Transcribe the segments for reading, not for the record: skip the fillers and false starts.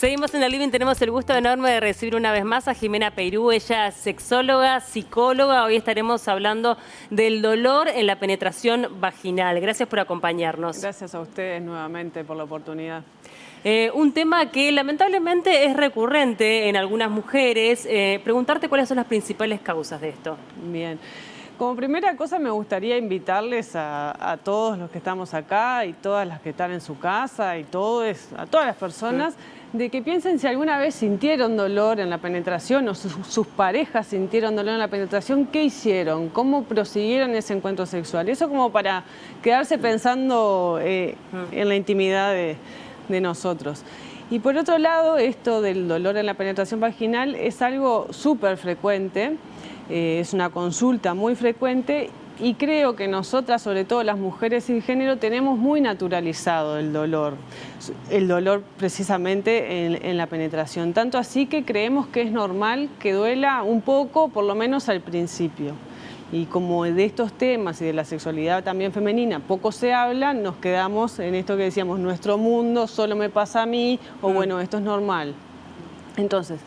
Seguimos en el Living, tenemos el gusto enorme de recibir una vez más a Jimena Peirú. Ella es sexóloga, psicóloga. Hoy estaremos hablando del dolor en la penetración vaginal. Gracias por acompañarnos. Gracias a ustedes nuevamente por la oportunidad. Un tema que lamentablemente es recurrente en algunas mujeres. Preguntarte cuáles son las principales causas de esto. Bien. Como primera cosa me gustaría invitarles a todos los que estamos acá y todas las que están en su casa y a todas las personas de que piensen si alguna vez sintieron dolor en la penetración o sus parejas sintieron dolor en la penetración, ¿qué hicieron? ¿Cómo prosiguieron ese encuentro sexual? Eso como para quedarse pensando en la intimidad de nosotros. Y por otro lado, esto del dolor en la penetración vaginal es algo súper frecuente. Es una consulta muy frecuente y creo que nosotras, sobre todo las mujeres sin género, tenemos muy naturalizado el dolor precisamente en la penetración. Tanto así que creemos que es normal que duela un poco, por lo menos al principio. Y como de estos temas y de la sexualidad también femenina poco se habla, nos quedamos en esto que decíamos, nuestro mundo, solo me pasa a mí, o bueno, esto es normal. Entonces,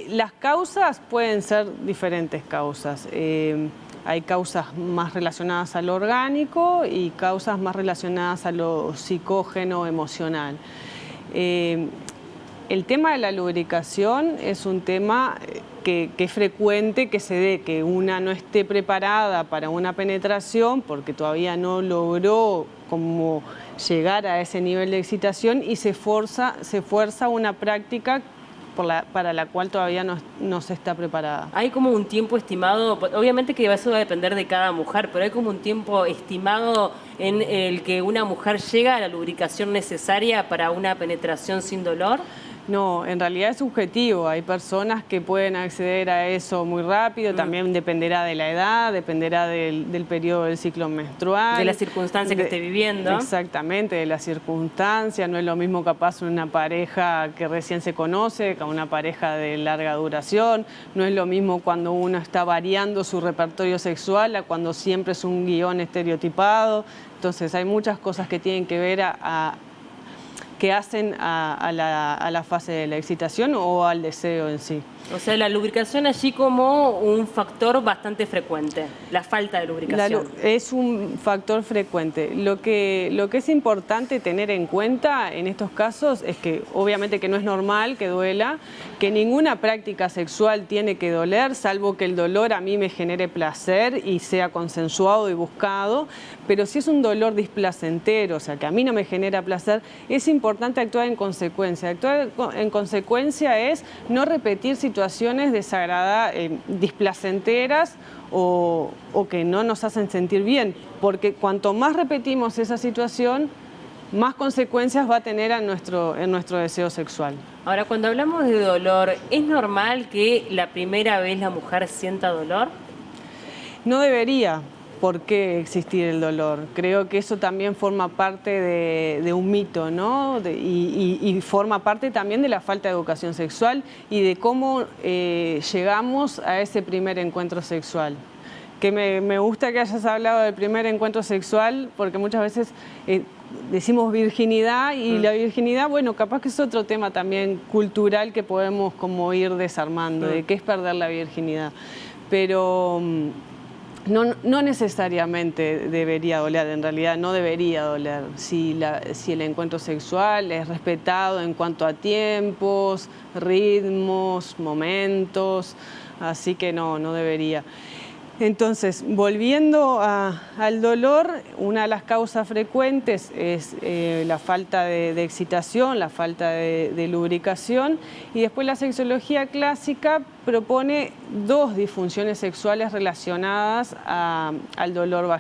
las causas pueden ser diferentes causas. Hay causas más relacionadas a lo orgánico y causas más relacionadas a lo psicógeno, emocional. El tema de la lubricación es un tema que es frecuente que se dé, que una no esté preparada para una penetración porque todavía no logró como llegar a ese nivel de excitación y se fuerza una práctica para la cual todavía no se está preparada. Hay como un tiempo estimado, obviamente que eso va a depender de cada mujer, pero hay como un tiempo estimado en el que una mujer llega a la lubricación necesaria para una penetración sin dolor. No, en realidad es subjetivo. Hay personas que pueden acceder a eso muy rápido, también dependerá de la edad, dependerá del periodo del ciclo menstrual. De la circunstancia que esté viviendo. Exactamente, de la circunstancia. No es lo mismo capaz una pareja que recién se conoce que una pareja de larga duración. No es lo mismo cuando uno está variando su repertorio sexual a cuando siempre es un guión estereotipado. Entonces hay muchas cosas que tienen que ver que hacen a la fase de la excitación o al deseo en sí. O sea, la lubricación allí como un factor bastante frecuente, la falta de lubricación. Es un factor frecuente. Lo que es importante tener en cuenta en estos casos es que obviamente que no es normal que duela, que ninguna práctica sexual tiene que doler, salvo que el dolor a mí me genere placer y sea consensuado y buscado, pero si es un dolor displacentero, o sea, que a mí no me genera placer, es importante actuar en consecuencia. Actuar en consecuencia es no repetir situaciones displacenteras o que no nos hacen sentir bien, porque cuanto más repetimos esa situación, más consecuencias va a tener en nuestro deseo sexual. Ahora, cuando hablamos de dolor, ¿es normal que la primera vez la mujer sienta dolor? No debería. ¿Por qué existir el dolor? Creo que eso también forma parte de un mito, ¿no? Y forma parte también de la falta de educación sexual y de cómo llegamos a ese primer encuentro sexual. Que me gusta que hayas hablado del primer encuentro sexual porque muchas veces decimos virginidad y la virginidad, bueno, capaz que es otro tema también cultural que podemos como ir desarmando, de qué es perder la virginidad. Pero no necesariamente debería doler, en realidad no debería doler si el encuentro sexual es respetado en cuanto a tiempos, ritmos, momentos, así que no debería. Entonces, volviendo al dolor, una de las causas frecuentes es la falta de excitación, la falta de lubricación, y después la sexología clásica propone dos disfunciones sexuales relacionadas al dolor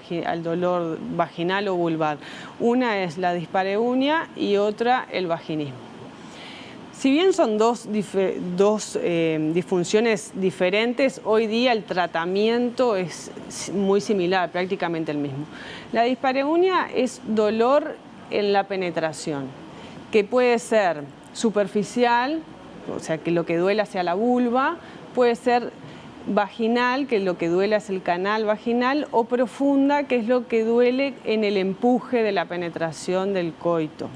vaginal o vulvar. Una es la dispareunia y otra el vaginismo. Si bien son dos disfunciones diferentes, hoy día el tratamiento es muy similar, prácticamente el mismo. La dispareunia es dolor en la penetración, que puede ser superficial, o sea, que lo que duele hacia la vulva, puede ser vaginal, que lo que duele es el canal vaginal, o profunda, que es lo que duele en el empuje de la penetración del coito.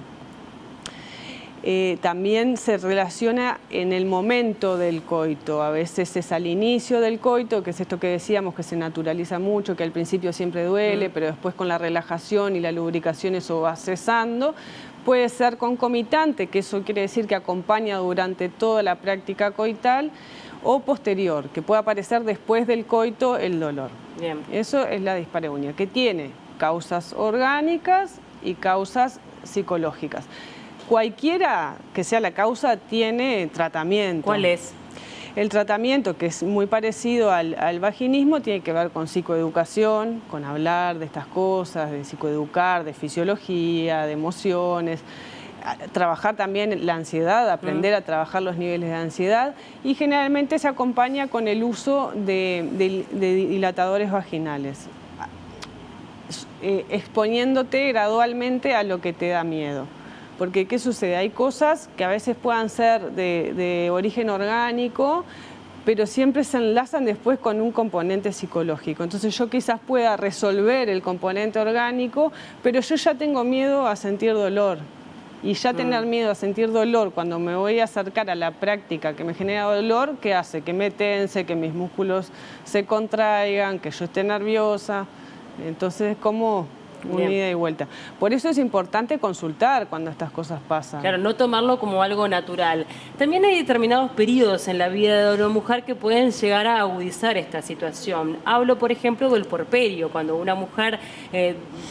también se relaciona en el momento del coito. A veces es al inicio del coito, que es esto que decíamos, que se naturaliza mucho, que al principio siempre duele, pero después con la relajación y la lubricación eso va cesando. Puede ser concomitante, que eso quiere decir que acompaña durante toda la práctica coital, o posterior, que puede aparecer después del coito el dolor. Bien. Eso es la dispareunia, que tiene causas orgánicas y causas psicológicas. Cualquiera que sea la causa tiene tratamiento. ¿Cuál es? El tratamiento, que es muy parecido al vaginismo, tiene que ver con psicoeducación, con hablar de estas cosas, de psicoeducar, de fisiología, de emociones, trabajar también la ansiedad, aprender a trabajar los niveles de ansiedad, y generalmente se acompaña con el uso de dilatadores vaginales, exponiéndote gradualmente a lo que te da miedo. Porque, ¿qué sucede? Hay cosas que a veces puedan ser de origen orgánico, pero siempre se enlazan después con un componente psicológico. Entonces yo quizás pueda resolver el componente orgánico, pero yo ya tengo miedo a sentir dolor. Y ya tener miedo a sentir dolor cuando me voy a acercar a la práctica que me genera dolor, ¿qué hace? Que me tense, que mis músculos se contraigan, que yo esté nerviosa. Entonces, como una ida y vuelta. Por eso es importante consultar cuando estas cosas pasan. Claro, no tomarlo como algo natural. También hay determinados periodos en la vida de una mujer que pueden llegar a agudizar esta situación. Hablo, por ejemplo, del puerperio. Cuando una mujer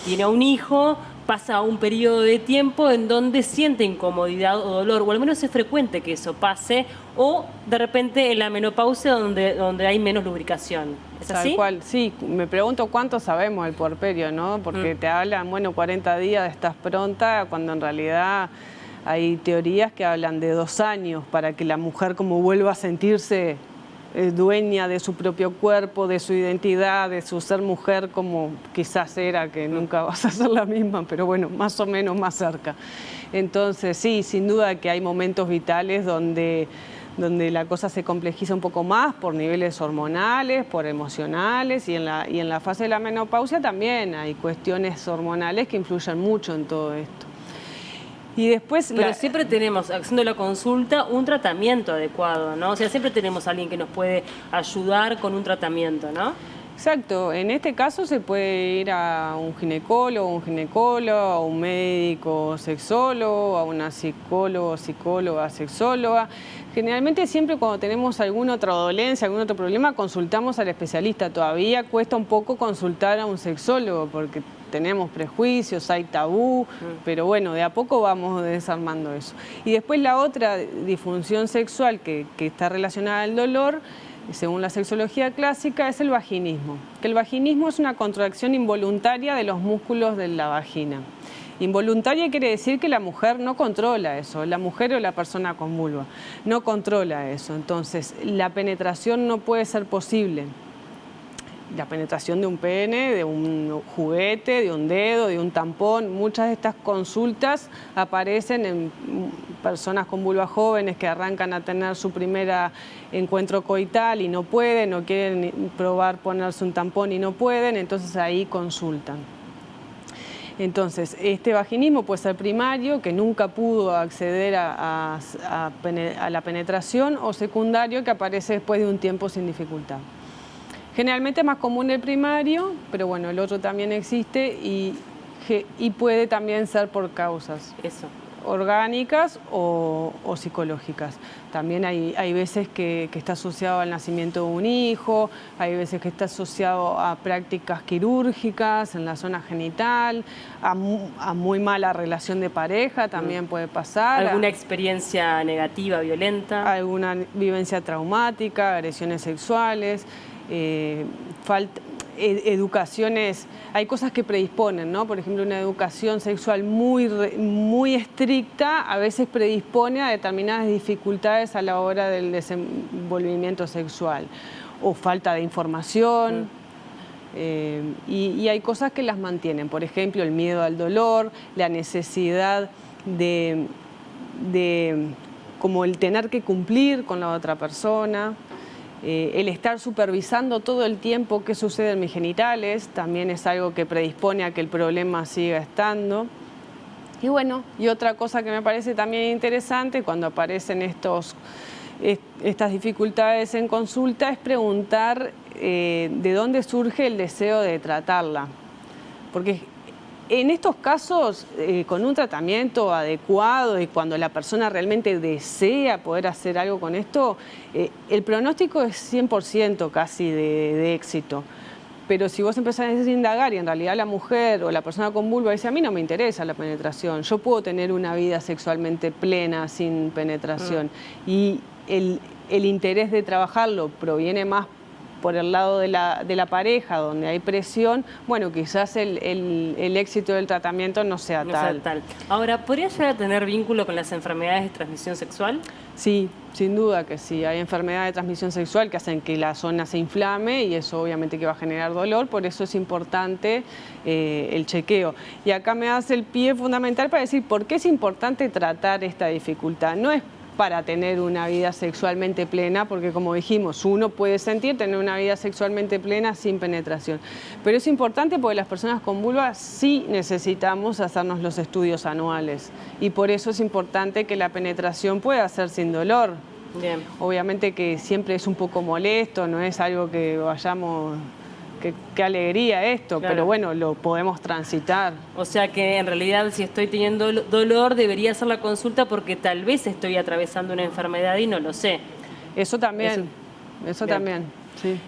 tiene un hijo, pasa un periodo de tiempo en donde siente incomodidad o dolor, o al menos es frecuente que eso pase, o de repente en la menopausia donde hay menos lubricación. ¿Es así? Tal cual, sí. Me pregunto cuánto sabemos del puerperio, ¿no? Porque te hablan, bueno, 40 días estás pronta, cuando en realidad hay teorías que hablan de 2 años para que la mujer como vuelva a sentirse dueña de su propio cuerpo, de su identidad, de su ser mujer como quizás era, que nunca vas a ser la misma, pero bueno, más o menos más cerca. Entonces sí, sin duda que hay momentos vitales donde la cosa se complejiza un poco más por niveles hormonales, por emocionales, y en la fase de la menopausia también hay cuestiones hormonales que influyen mucho en todo esto. Y después pero siempre tenemos, haciendo la consulta, un tratamiento adecuado, ¿no? O sea, siempre tenemos a alguien que nos puede ayudar con un tratamiento, ¿no? Exacto, en este caso se puede ir a un ginecólogo, a un médico sexólogo, a una psicóloga, sexóloga. Generalmente siempre cuando tenemos alguna otra dolencia, algún otro problema, consultamos al especialista. Todavía cuesta un poco consultar a un sexólogo porque tenemos prejuicios, hay tabú, pero bueno, de a poco vamos desarmando eso. Y después la otra disfunción sexual que está relacionada al dolor, según la sexología clásica, es el vaginismo. Que el vaginismo es una contracción involuntaria de los músculos de la vagina. Involuntaria quiere decir que la mujer no controla eso, la mujer o la persona con vulva no controla eso. Entonces, la penetración no puede ser posible. La penetración de un pene, de un juguete, de un dedo, de un tampón. Muchas de estas consultas aparecen en personas con vulva jóvenes que arrancan a tener su primer encuentro coital y no pueden, o quieren probar ponerse un tampón y no pueden, entonces ahí consultan. Entonces, este vaginismo puede ser primario, que nunca pudo acceder a la penetración, o secundario, que aparece después de un tiempo sin dificultad. Generalmente es más común el primario, pero bueno, el otro también existe y puede también ser por causas orgánicas o psicológicas. También hay veces que está asociado al nacimiento de un hijo, hay veces que está asociado a prácticas quirúrgicas en la zona genital, a muy mala relación de pareja también puede pasar. ¿Alguna experiencia negativa, violenta? Alguna vivencia traumática, agresiones sexuales. Educaciones, hay cosas que predisponen, ¿no? Por ejemplo, una educación sexual muy estricta a veces predispone a determinadas dificultades a la hora del desenvolvimiento sexual, o falta de información. Y hay cosas que las mantienen, por ejemplo, el miedo al dolor, la necesidad como el tener que cumplir con la otra persona. El estar supervisando todo el tiempo qué sucede en mis genitales también es algo que predispone a que el problema siga estando. Y bueno, y otra cosa que me parece también interesante cuando aparecen estas dificultades en consulta es preguntar de dónde surge el deseo de tratarla. Porque en estos casos, con un tratamiento adecuado y cuando la persona realmente desea poder hacer algo con esto, el pronóstico es 100% casi de éxito. Pero si vos empezás a indagar y en realidad la mujer o la persona con vulva dice, a mí no me interesa la penetración, yo puedo tener una vida sexualmente plena sin penetración. Y el interés de trabajarlo proviene más por el lado de la pareja, donde hay presión, bueno, quizás el éxito del tratamiento no sea tal. Ahora, ¿podría llegar a tener vínculo con las enfermedades de transmisión sexual? Sí, sin duda que sí. Hay enfermedades de transmisión sexual que hacen que la zona se inflame y eso obviamente que va a generar dolor, por eso es importante el chequeo. Y acá me hace el pie fundamental para decir por qué es importante tratar esta dificultad. No es para tener una vida sexualmente plena, porque como dijimos, uno puede sentir tener una vida sexualmente plena sin penetración. Pero es importante porque las personas con vulva sí necesitamos hacernos los estudios anuales y por eso es importante que la penetración pueda ser sin dolor. Bien. Obviamente que siempre es un poco molesto, no es algo que vayamos... Qué alegría esto, claro. Pero bueno, lo podemos transitar. O sea que en realidad si estoy teniendo dolor debería hacer la consulta porque tal vez estoy atravesando una enfermedad y no lo sé. Eso también, eso también. Sí.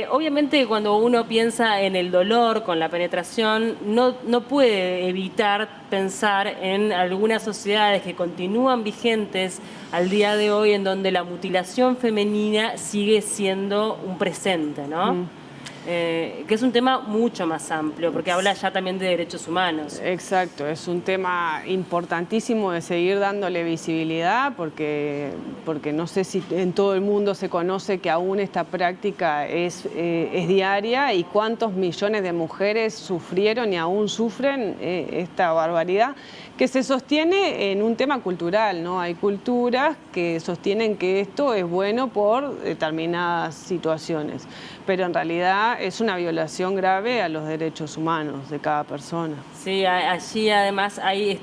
Obviamente cuando uno piensa en el dolor con la penetración no puede evitar pensar en algunas sociedades que continúan vigentes al día de hoy en donde la mutilación femenina sigue siendo un presente, ¿no? Que es un tema mucho más amplio, porque habla ya también de derechos humanos. Exacto, es un tema importantísimo de seguir dándole visibilidad, porque no sé si en todo el mundo se conoce que aún esta práctica es diaria y cuántos millones de mujeres sufrieron y aún sufren esta barbaridad, que se sostiene en un tema cultural, ¿no? Hay culturas que sostienen que esto es bueno por determinadas situaciones, pero en realidad es una violación grave a los derechos humanos de cada persona. Sí, allí además hay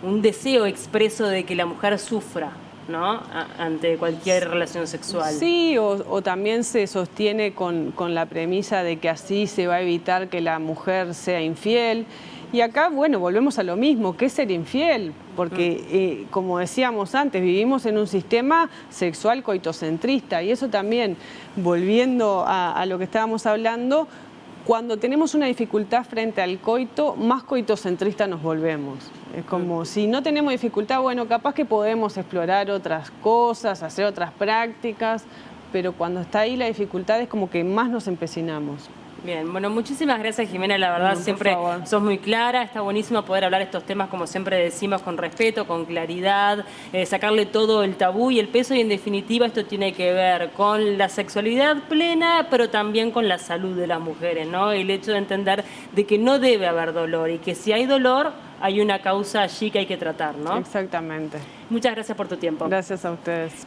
un deseo expreso de que la mujer sufra, ¿no? Ante cualquier relación sexual. Sí, o también se sostiene con la premisa de que así se va a evitar que la mujer sea infiel. Y acá, bueno, volvemos a lo mismo, ¿qué es ser infiel? Porque, como decíamos antes, vivimos en un sistema sexual coitocentrista y eso también, volviendo a lo que estábamos hablando, cuando tenemos una dificultad frente al coito, más coitocentrista nos volvemos. Es como, si no tenemos dificultad, bueno, capaz que podemos explorar otras cosas, hacer otras prácticas, pero cuando está ahí la dificultad es como que más nos empecinamos. Bien, bueno, muchísimas gracias, Jimena, la verdad siempre sos muy clara, está buenísimo poder hablar estos temas, como siempre decimos, con respeto, con claridad, sacarle todo el tabú y el peso, y en definitiva esto tiene que ver con la sexualidad plena, pero también con la salud de las mujeres, ¿no? El hecho de entender de que no debe haber dolor y que si hay dolor, hay una causa allí que hay que tratar, ¿no? Exactamente. Muchas gracias por tu tiempo. Gracias a ustedes.